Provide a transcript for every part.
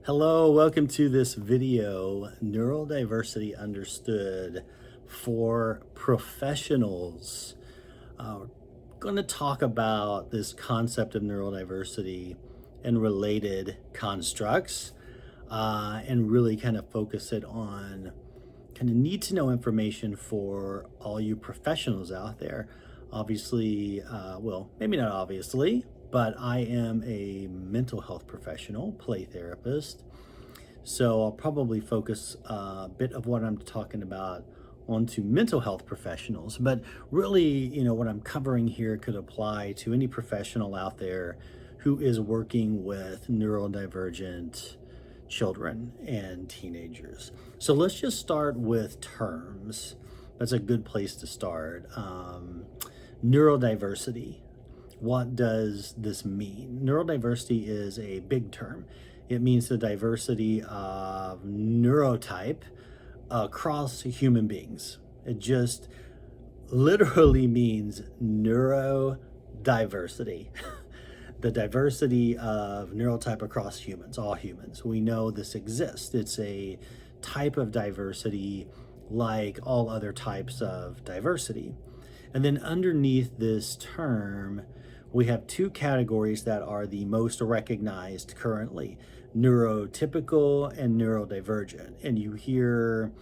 Hello, welcome to this video, Neurodiversity Understood for Professionals. We're going to talk about this concept of neurodiversity and related constructs and really kind of focus it on kind of need to know information for all you professionals out there. Obviously, well, maybe not obviously, but I am a mental health professional, play therapist. So I'll probably focus a bit of what I'm talking about onto mental health professionals. But really, what I'm covering here could apply to any professional out there who is working with neurodivergent children and teenagers. So let's just start with terms. That's a good place to start. Neurodiversity. What does this mean? Neurodiversity is a big term. It means the diversity of neurotype across human beings. It just literally means neurodiversity. The diversity of neurotype across humans, all humans. We know this exists. It's a type of diversity like all other types of diversity. And then underneath this term, we have two categories that are the most recognized currently, neurotypical and neurodivergent. And you hear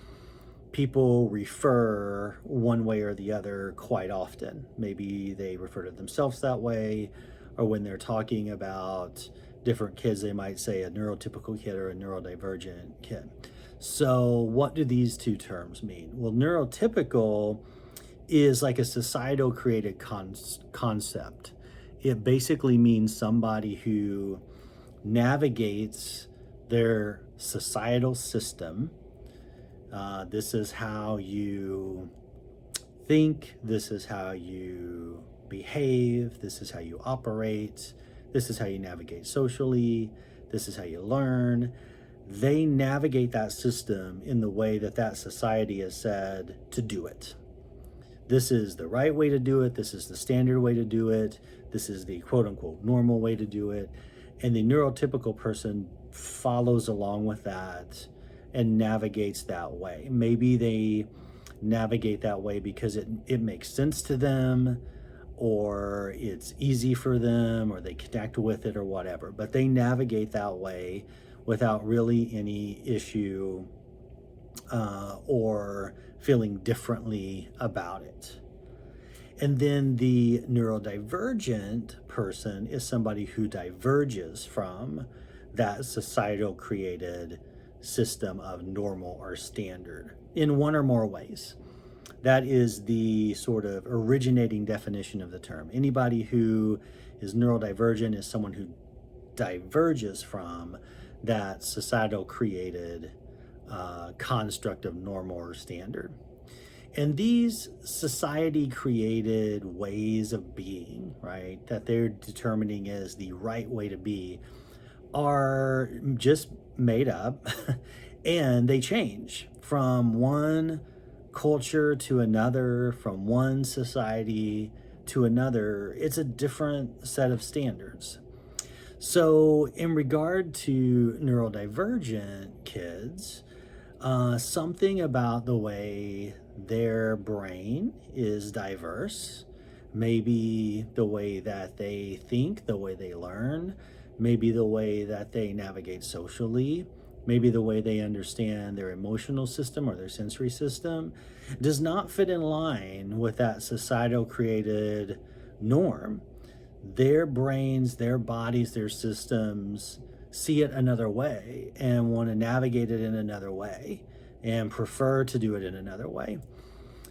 people refer one way or the other quite often. Maybe they refer to themselves that way, or when they're talking about different kids, they might say a neurotypical kid or a neurodivergent kid. So what do these two terms mean? Well, neurotypical is like a societal created concept. It basically means somebody who navigates their societal system. This is how you think, this is how you behave, this is how you operate, this is how you navigate socially, this is how you learn. They navigate that system in the way that that society has said to do it. This is the right way to do it. This is the standard way to do it. This is the quote unquote normal way to do it. And the neurotypical person follows along with that and navigates that way. Maybe they navigate that way because it makes sense to them, or it's easy for them, or they connect with it, or whatever. But they navigate that way without really any issue or feeling differently about it. And then the neurodivergent person is somebody who diverges from that societal created system of normal or standard in one or more ways. That is the sort of originating definition of the term. Anybody who is neurodivergent is someone who diverges from that societal created construct of normal or standard. And these society created ways of being, right, that they're determining as the right way to be, are just made up and they change from one culture to another, from one society to another. It's a different set of standards. So in regard to neurodivergent kids, something about the way their brain is diverse, maybe the way that they think, the way they learn, maybe the way that they navigate socially, maybe the way they understand their emotional system or their sensory system, does not fit in line with that societal created norm. Their brains, their bodies, their systems see it another way and want to navigate it in another way and prefer to do it in another way.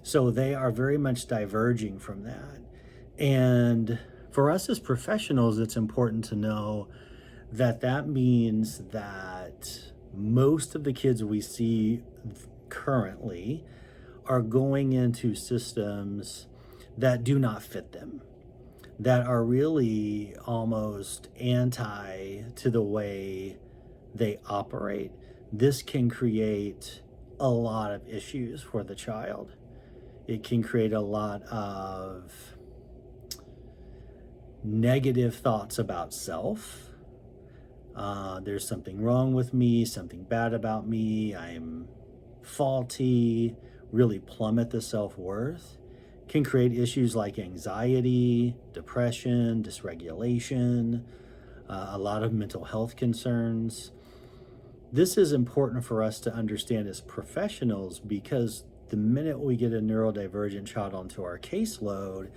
So they are very much diverging from that. And for us as professionals, it's important to know that that means that most of the kids we see currently are going into systems that do not fit them, that are really almost anti to the way they operate. This can create a lot of issues for the child. It can create a lot of negative thoughts about self. There's something wrong with me, something bad about me, I'm faulty, really plummet the self-worth, can create issues like anxiety, depression, dysregulation, a lot of mental health concerns. This is important for us to understand as professionals because the minute we get a neurodivergent child onto our caseload,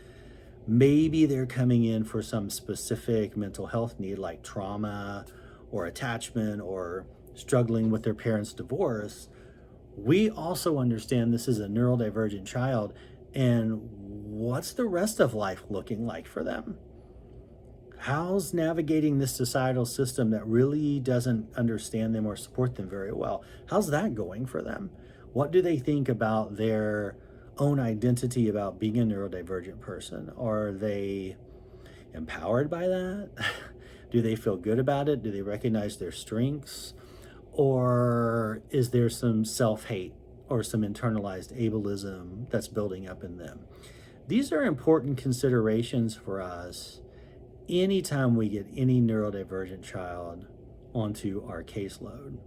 maybe they're coming in for some specific mental health need like trauma or attachment or struggling with their parents' divorce. We also understand this is a neurodivergent child and what's the rest of life looking like for them? How's navigating this societal system that really doesn't understand them or support them very well? How's that going for them? What do they think about their own identity about being a neurodivergent person? Are they empowered by that? Do they feel good about it? Do they recognize their strengths? Or is there some self-hate or some internalized ableism that's building up in them? These are important considerations for us anytime we get any neurodivergent child onto our caseload.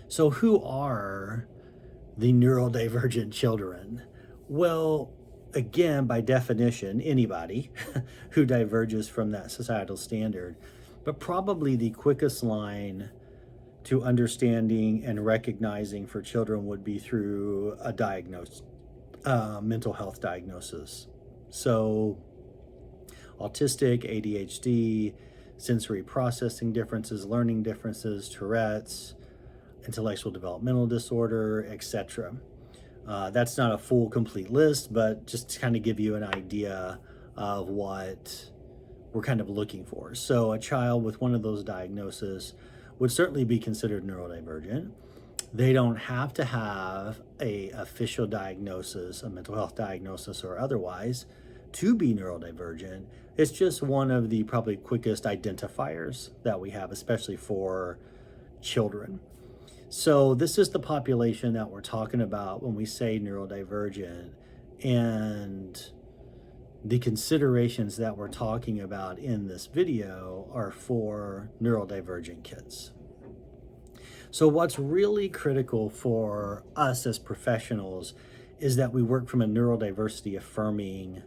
So who are the neurodivergent children? Well, again, by definition, anybody who diverges from that societal standard. But probably the quickest line to understanding and recognizing for children would be through a mental health diagnosis. So autistic, ADHD, sensory processing differences, learning differences, Tourette's, intellectual developmental disorder, etc. That's not a full, complete list, but just to kind of give you an idea of what we're kind of looking for. So a child with one of those diagnoses would certainly be considered neurodivergent. They don't have to have a official diagnosis, a mental health diagnosis or otherwise, to be neurodivergent. It's just one of the probably quickest identifiers that we have, especially for children. So this is the population that we're talking about when we say neurodivergent, and the considerations that we're talking about in this video are for neurodivergent kids. So what's really critical for us as professionals is that we work from a neurodiversity affirming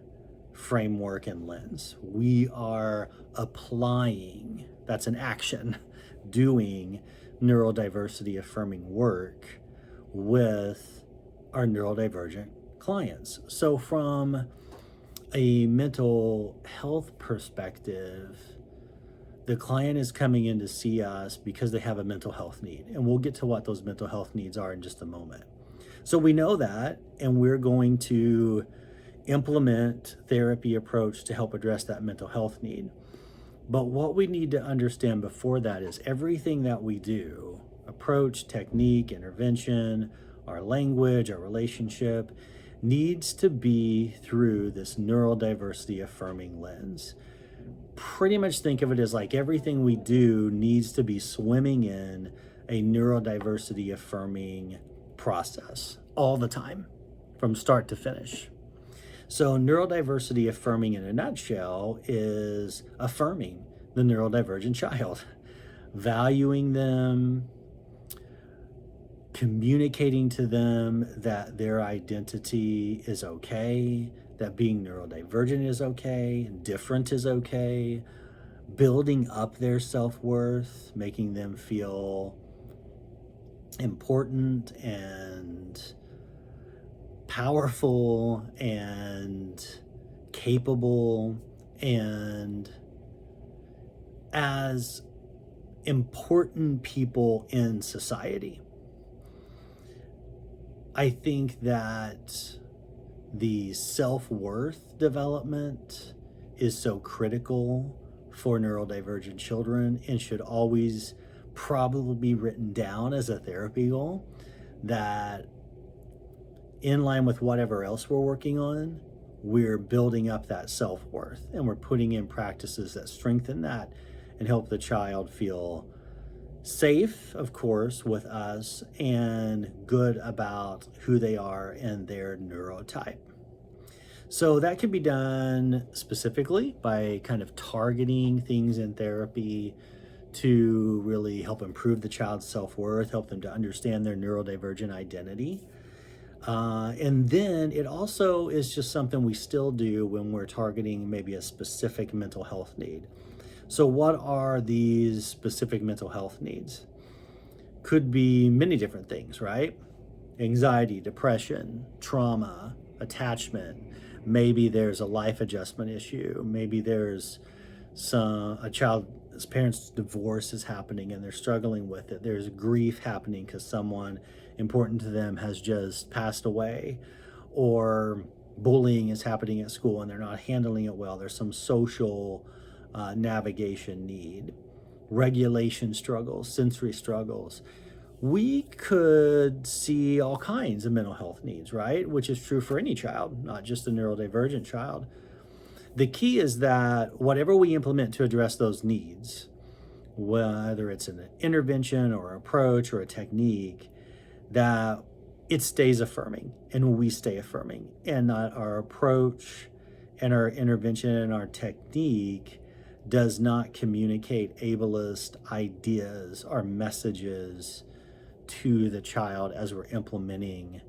framework and lens. We are applying, that's an action, doing neurodiversity affirming work with our neurodivergent clients. So from a mental health perspective, the client is coming in to see us because they have a mental health need. And we'll get to what those mental health needs are in just a moment. So we know that, and we're going to implement therapy approach to help address that mental health need. But what we need to understand before that is everything that we do, approach, technique, intervention, our language, our relationship, needs to be through this neurodiversity affirming lens. Pretty much think of it as like everything we do needs to be swimming in a neurodiversity affirming process all the time, from start to finish. So neurodiversity affirming in a nutshell is affirming the neurodivergent child, valuing them, communicating to them that their identity is okay, that being neurodivergent is okay, different is okay, building up their self-worth, making them feel important and powerful and capable and as important people in society. I think that the self-worth development is so critical for neurodivergent children and should always probably be written down as a therapy goal, that in line with whatever else we're working on, we're building up that self-worth and we're putting in practices that strengthen that and help the child feel safe, of course, with us and good about who they are and their neurotype. So that can be done specifically by kind of targeting things in therapy to really help improve the child's self-worth, help them to understand their neurodivergent identity. And then it also is just something we still do when we're targeting maybe a specific mental health need. So what are these specific mental health needs? Could be many different things, right? Anxiety, depression, trauma, attachment. Maybe there's a life adjustment issue. Maybe there's a child's parents' divorce is happening and they're struggling with it. There's grief happening because someone important to them has just passed away, or bullying is happening at school and they're not handling it well. There's some social navigation need, regulation struggles, sensory struggles. We could see all kinds of mental health needs, right? Which is true for any child, not just a neurodivergent child. The key is that whatever we implement to address those needs, whether it's an intervention or approach or a technique, that it stays affirming and we stay affirming, and that our approach and our intervention and our technique does not communicate ableist ideas or messages to the child as we're implementing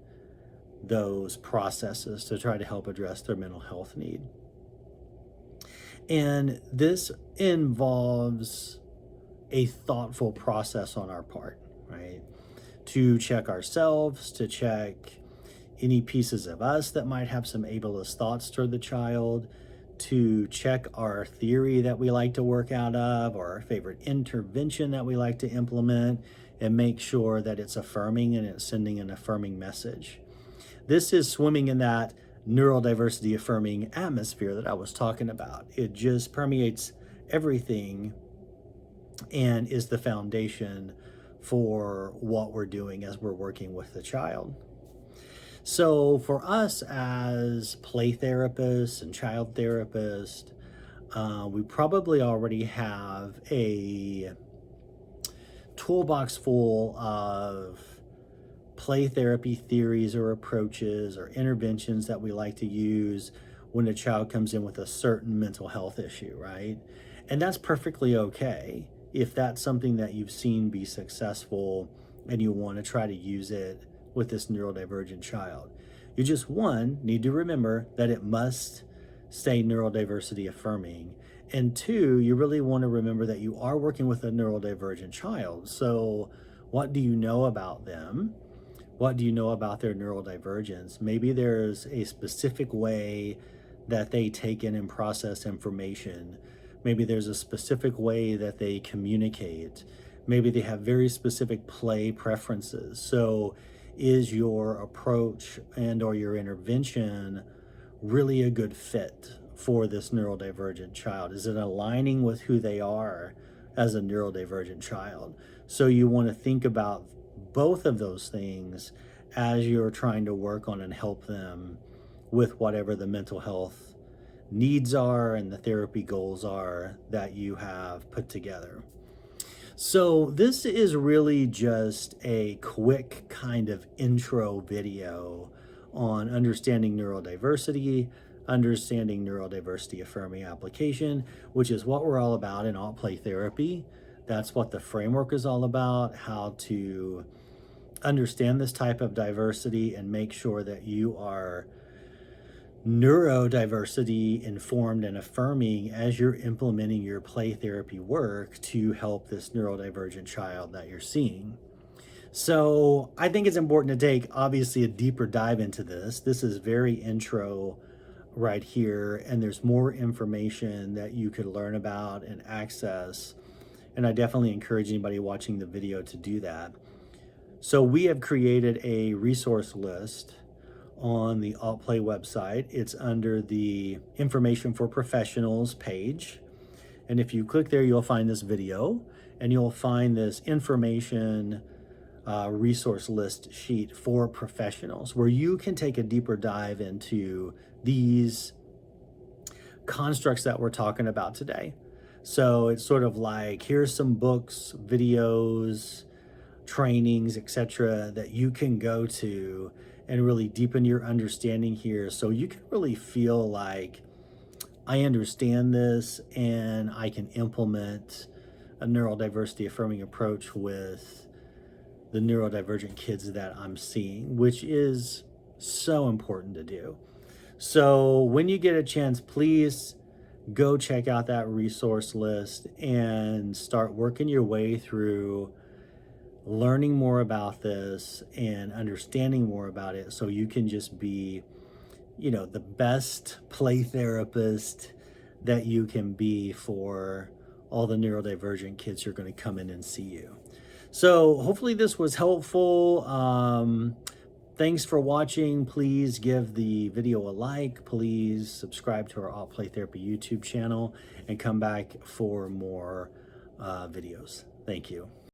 those processes to try to help address their mental health need. And this involves a thoughtful process on our part, right? To check ourselves, to check any pieces of us that might have some ableist thoughts toward the child, to check our theory that we like to work out of, or our favorite intervention that we like to implement, and make sure that it's affirming and it's sending an affirming message. This is swimming in that neurodiversity affirming atmosphere that I was talking about. It just permeates everything and is the foundation for what we're doing as we're working with the child. So for us as play therapists and child therapists, we probably already have a toolbox full of play therapy theories or approaches or interventions that we like to use when a child comes in with a certain mental health issue, right? And that's perfectly okay if that's something that you've seen be successful and you want to try to use it with this neurodivergent child. You just, one, need to remember that it must stay neurodiversity affirming. And two, you really want to remember that you are working with a neurodivergent child. So what do you know about them? What do you know about their neurodivergence? Maybe there's a specific way that they take in and process information. Maybe there's a specific way that they communicate. Maybe they have very specific play preferences. So is your approach and or your intervention really a good fit for this neurodivergent child? Is it aligning with who they are as a neurodivergent child? So you want to think about both of those things as you're trying to work on and help them with whatever the mental health needs are and the therapy goals are that you have put together. So this is really just a quick kind of intro video on understanding neurodiversity, understanding neurodiversity affirming application, which is what we're all about in AutPlay therapy. That's what the framework is all about, how to understand this type of diversity and make sure that you are neurodiversity informed and affirming as you're implementing your play therapy work to help this neurodivergent child that you're seeing. So I think it's important to take obviously a deeper dive into this. This is very intro right here, and there's more information that you could learn about and access. And I definitely encourage anybody watching the video to do that. So we have created a resource list on the AutPlay website. It's under the Information for Professionals page. And if you click there, you'll find this video and you'll find this information resource list sheet for professionals where you can take a deeper dive into these constructs that we're talking about today. So it's sort of like, here's some books, videos, trainings, etc., that you can go to and really deepen your understanding here, so you can really feel like I understand this and I can implement a neurodiversity affirming approach with the neurodivergent kids that I'm seeing, which is so important to do. So when you get a chance, please go check out that resource list and start working your way through learning more about this and understanding more about it so you can just be, the best play therapist that you can be for all the neurodivergent kids who are going to come in and see you. So hopefully this was helpful. Thanks for watching. Please give the video a like. Please subscribe to our AutPlay Therapy YouTube channel and come back for more videos. Thank you.